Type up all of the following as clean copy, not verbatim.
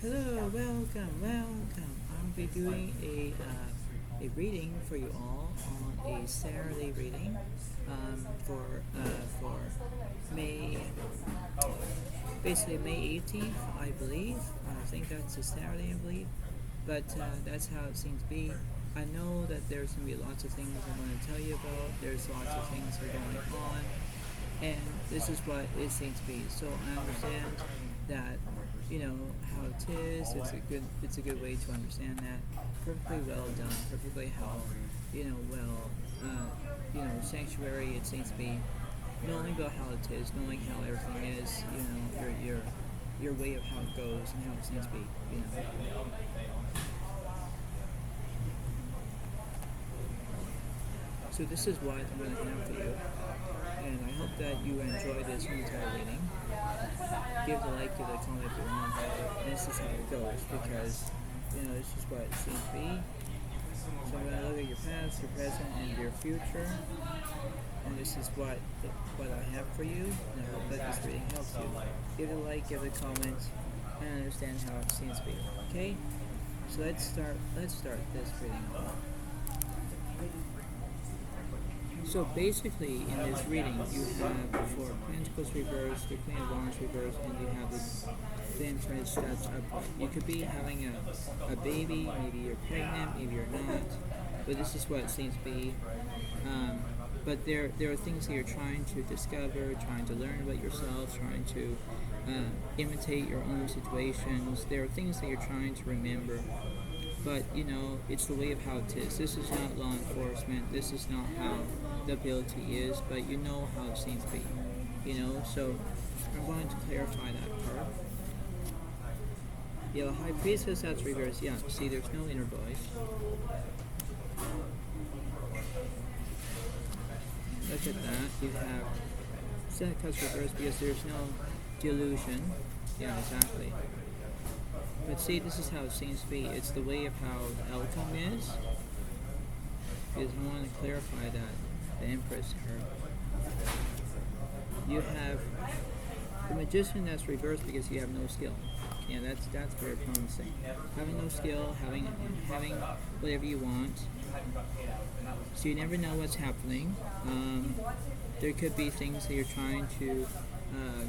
Hello, welcome. I'll be doing a reading for you all on a Saturday reading for May, basically May 18th, I believe. I think that's a Saturday, I believe. But that's how it seems to be. I know that there's going to be lots of things I want to tell you about. There's lots of things that are going on. And this is what it seems to be. So I understand that how it is. It's a good way to understand that. Perfectly well done. Perfectly how sanctuary. It seems to be knowing about how it is, knowing how everything is. Your way of how it goes and how it seems to be. So this is what I'm going to have for you. And I hope that you enjoy this entire reading. Give it a like, give it a comment if you want. And this is how it goes because, this is what it seems to be. So I'm going to look at your past, your present, and your future. And this is what I have for you. And I hope that this reading helps you. Give it a like, give it a comment, and understand how it seems to be. Okay? So let's start this reading off. So basically, in this reading, you have the Four of Pentacles reversed, the Queen of Wands reversed, and you have the Empress that's upright. You could be having a baby, maybe you're pregnant, maybe you're not, but this is what it seems to be. But there are things that you're trying to discover, trying to learn about yourself, trying to imitate your own situations. There are things that you're trying to remember. But, it's the way of how it is. This is not law enforcement. This is not how the ability is, but you know how it seems to be. So I'm going to clarify that part. Yeah, the High Priestess, that's reversed. Yeah, see, there's no inner voice. Look at that. You have Senate cuts reversed because there's no delusion. Yeah, exactly. But see, this is how it seems to be. It's the way of how the outcome is. Because I want to clarify that the Empress card. You have the Magician that's reversed because you have no skill. Yeah, that's very promising. Having no skill, having whatever you want. So you never know what's happening. There could be things that you're trying to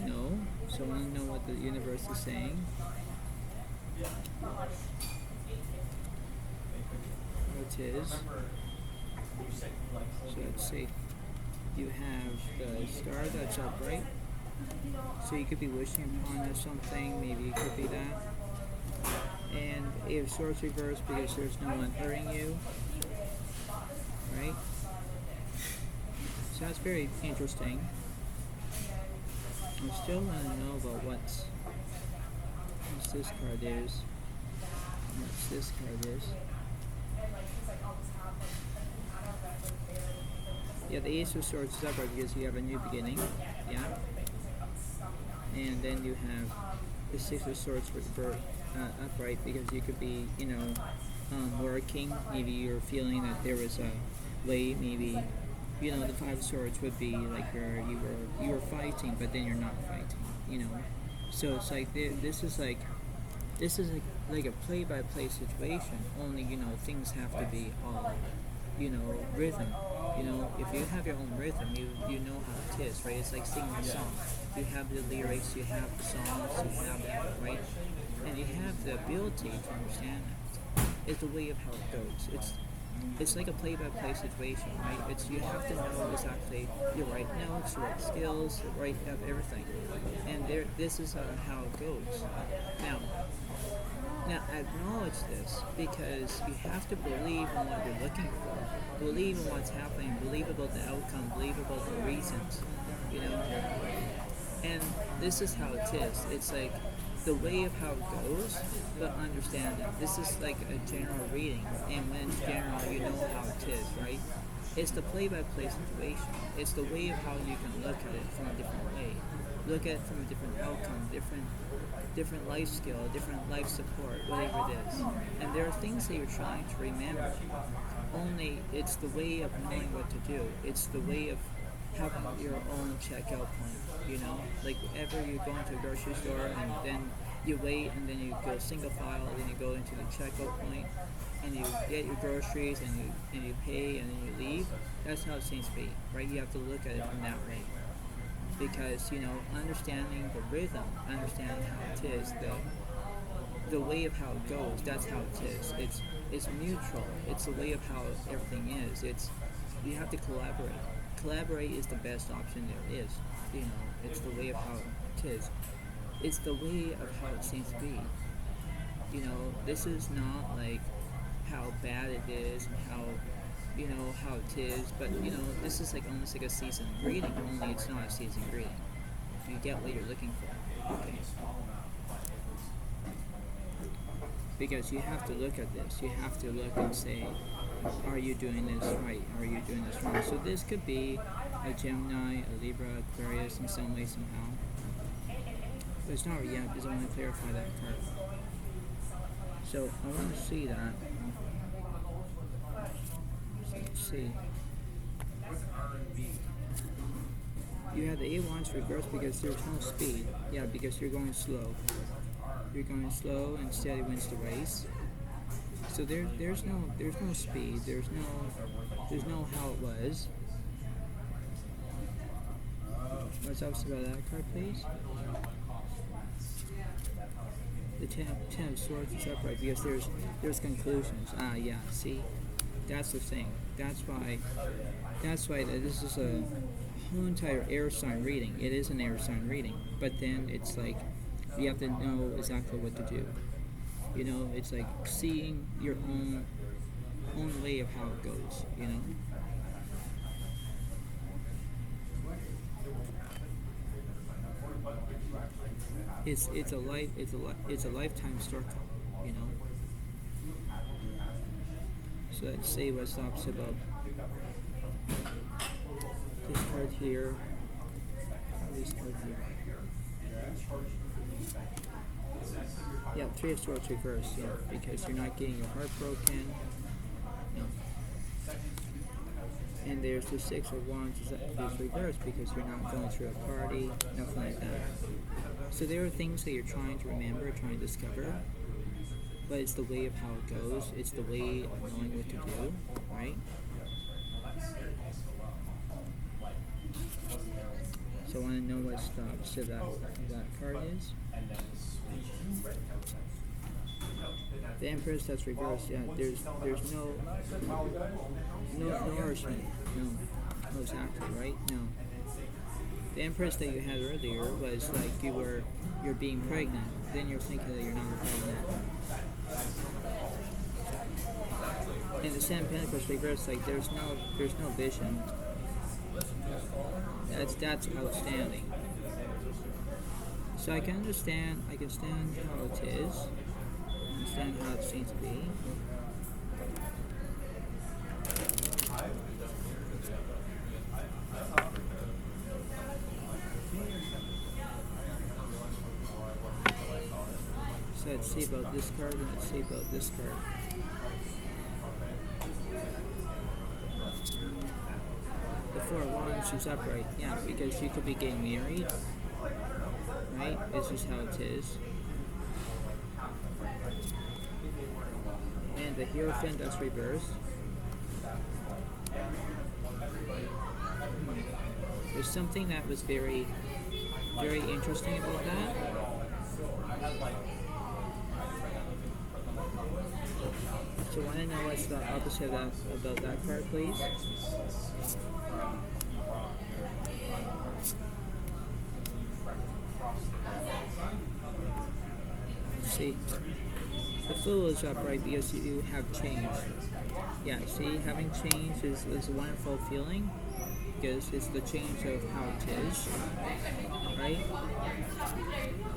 know. So I want to know what the universe is saying. It is. So let's see. You have the star that's upright. So you could be wishing upon something. Maybe it could be that. And you have Swords reversed because there's no one hurting you. Right? So that's very interesting. I still want to know about what's this card is. What's this card is. Yeah, the Ace of Swords is upright because you have a new beginning. Yeah. And then you have the Six of Swords upright because you could be, working. Maybe you're feeling that there was a way. Maybe, the Five of Swords would be like where you were fighting, but then you're not fighting. So it's like this is like a play-by-play situation. Only things have to be all rhythm. If you have your own rhythm, you know how it is, right? It's like singing a song. You have the lyrics, you have the songs, you have that, right? And you have the ability to understand that. It's the way of how it goes. It's like a play-by-play situation, right? You have to know exactly the right notes, the right skills, the right of everything. And this is how it goes. Now acknowledge this because you have to believe in what you're looking for. Believe in what's happening. Believe about the outcome. Believe about the reasons. And this is how it is. It's like the way of how it goes, but understand that this is like a general reading, and when it's general, you know how it is, right? It's the play-by-play situation. It's the way of how you can look at it from a different way. Look at it from a different outcome, different life skill, different life support, whatever it is. And there are things that you're trying to remember. Only it's the way of knowing what to do. It's the way of having your own checkout point. Like whenever you're going to a grocery store and then you wait, and then you go single file, and then you go into the checkout point, and you get your groceries, and you pay, and then you leave. That's how it seems to be, right? You have to look at it from that way, because understanding the rhythm, understanding how it is, the way of how it goes. That's how it is. It's mutual. It's the way of how everything is. You have to collaborate. Collaborate is the best option there is. It's the way of how it is. It's the way of how it seems to be. This is not like how bad it is and how it is, but this is like almost like a season greeting, only it's not a season greeting. You get what you're looking for. Okay. Because you have to look at this. You have to look and say, are you doing this right? Are you doing this wrong? So this could be a Gemini, a Libra, Aquarius in some way, somehow. But it's not yet, because I want to clarify that part. So I want to see that. So let's see. You have the 8 of Wands reversed because there's no speed. Yeah, because you're going slow. You're going slow and steady wins the race. So there's no speed. There's no how it was. What's up about that card, please? The ten of Swords is upright because there's conclusions. Yeah. See, that's the thing. That's why this is a whole entire air sign reading. It is an air sign reading, but then it's like you have to know exactly what to do. It's like seeing your own way of how it goes. It's a lifetime circle. So let's see what's opposite about this card here. This card here. Yeah, 3 of Swords reversed, yeah, because you're not getting your heart broken. No. And there's the 6 of Wands is reversed because you're not going through a party, nothing like that. So there are things that you're trying to remember, trying to discover, but it's the way of how it goes. It's the way of knowing what to do, right? So I want to know what stops so that card is. The Empress that's reversed, yeah, there's no nourishment. No, exactly, right? No. The Empress that you had earlier was like you're being pregnant. Then you're thinking that you're not pregnant. And the Ten of Pentacles reversed, like there's no vision. That's outstanding. So I can understand how it is, understand how it seems to be. So let's see about this card and let's see about this card. The 4 of Wands is upright, yeah, because you could be getting married, right? This is how it is. And the Hierophant that's reversed. There's something that was very, very interesting about that. So I want to know what's the opposite about that card, please. See, the Fool is upright because you have change. Yeah, see, having change is a wonderful feeling because it's the change of how it is, right?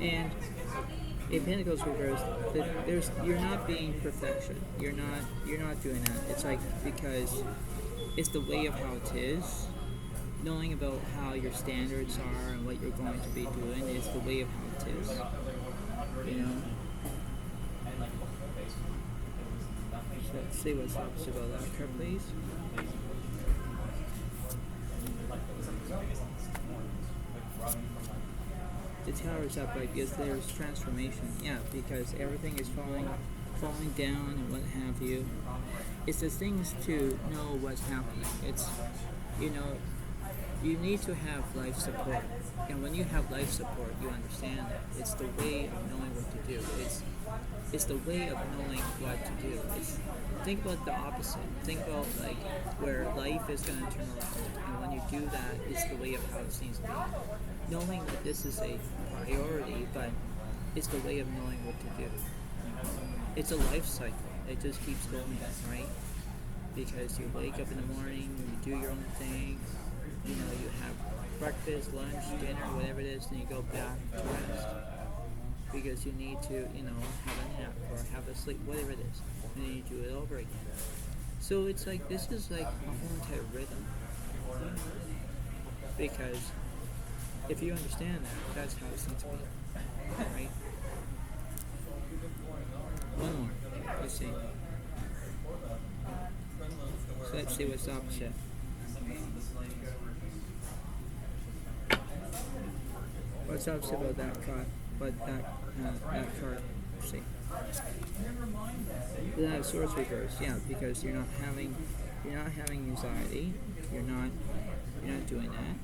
And in Pentacles reversed, you're not being perfection. You're not doing that. It's like because it's the way of how it is. Knowing about how your standards are and what you're going to be doing is the way of how it is. So let's see what's opposite about that card, please. The Towers upright because there's transformation. Yeah, because everything is falling down and what have you. It's the things to know what's happening. It's, you know, you need to have life support. And when you have life support, you understand that it's the way of knowing what to do. It's the way of knowing what to do. Think about the opposite. Think about like where life is going to turn around, and when you do that, it's the way of how it seems to be. Knowing that this is a priority, but it's the way of knowing what to do. It's a life cycle. It just keeps going, right? Because you wake up in the morning, you do your own thing, you have breakfast, lunch, dinner, whatever it is, and you go back to rest. Because you need to, have a nap or have a sleep, whatever it is. And then you do it over again. So it's like, this is like a whole entire rhythm. Because if you understand that, that's how it's meant to be. Right? One more. Let's see. So let's see what's the opposite. What's the opposite about that card? That card. Let's see. The Swords reverse. Yeah, because you're not having anxiety. You're not doing that.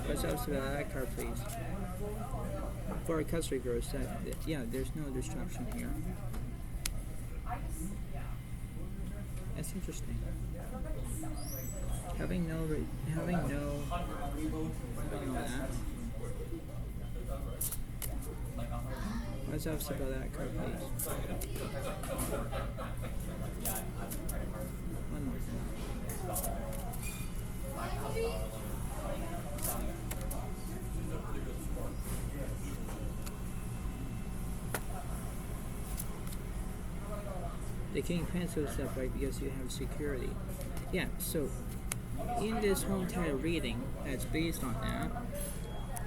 What's the opposite about that card, please? For a Cuss reverse, there's no destruction here. That's interesting. Having no that. What's opposite about that card, please? One more. The King of Pentacles is upright because you have security. Yeah, so in this whole entire reading that's based on that,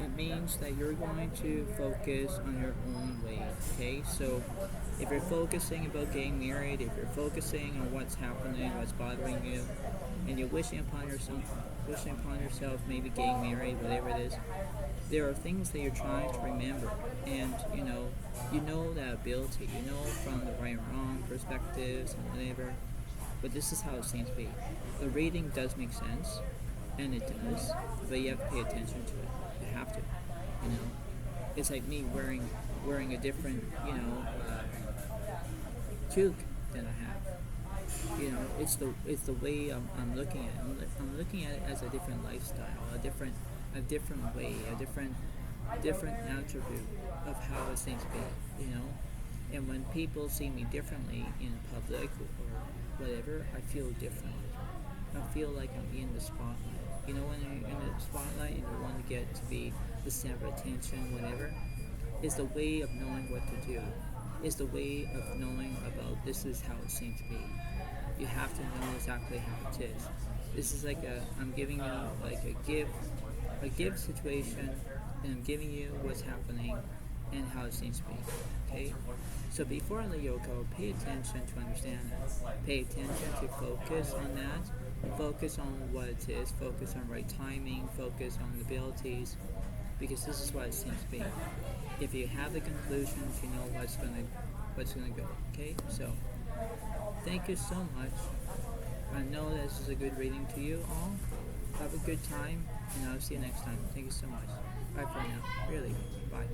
it means that you're going to focus on your own way, okay? So if you're focusing about getting married, if you're focusing on what's happening, what's bothering you, and you're wishing upon yourself maybe getting married, whatever it is, there are things that you're trying to remember, and you know that ability, from the right and wrong perspectives and whatever, but this is how it seems to be. The reading does make sense, and it does, but you have to pay attention to it. You have to, It's like me wearing a different, toque than I have. It's the way I'm looking at it. I'm looking at it as a different lifestyle, a different way, a different attribute of how it seems to be, And when people see me differently in public or whatever, I feel different. I feel like I'm in the spotlight. When you're in the spotlight and you want to get to be the center of attention, whatever, it's the way of knowing what to do. It's the way of knowing about this is how it seems to be. You have to know exactly how it is. This is like I'm giving you like a gift situation, and I'm giving you what's happening and how it seems to be. Okay? So before I let you go, pay attention to understand that. Pay attention to focus on that. Focus on what it is. Focus on right timing. Focus on the abilities. Because this is what it seems to be. If you have the conclusions, you know what's gonna go. Okay? So thank you so much. I know this is a good reading to you all. Have a good time, and I'll see you next time. Thank you so much. Bye for now. Really. Bye.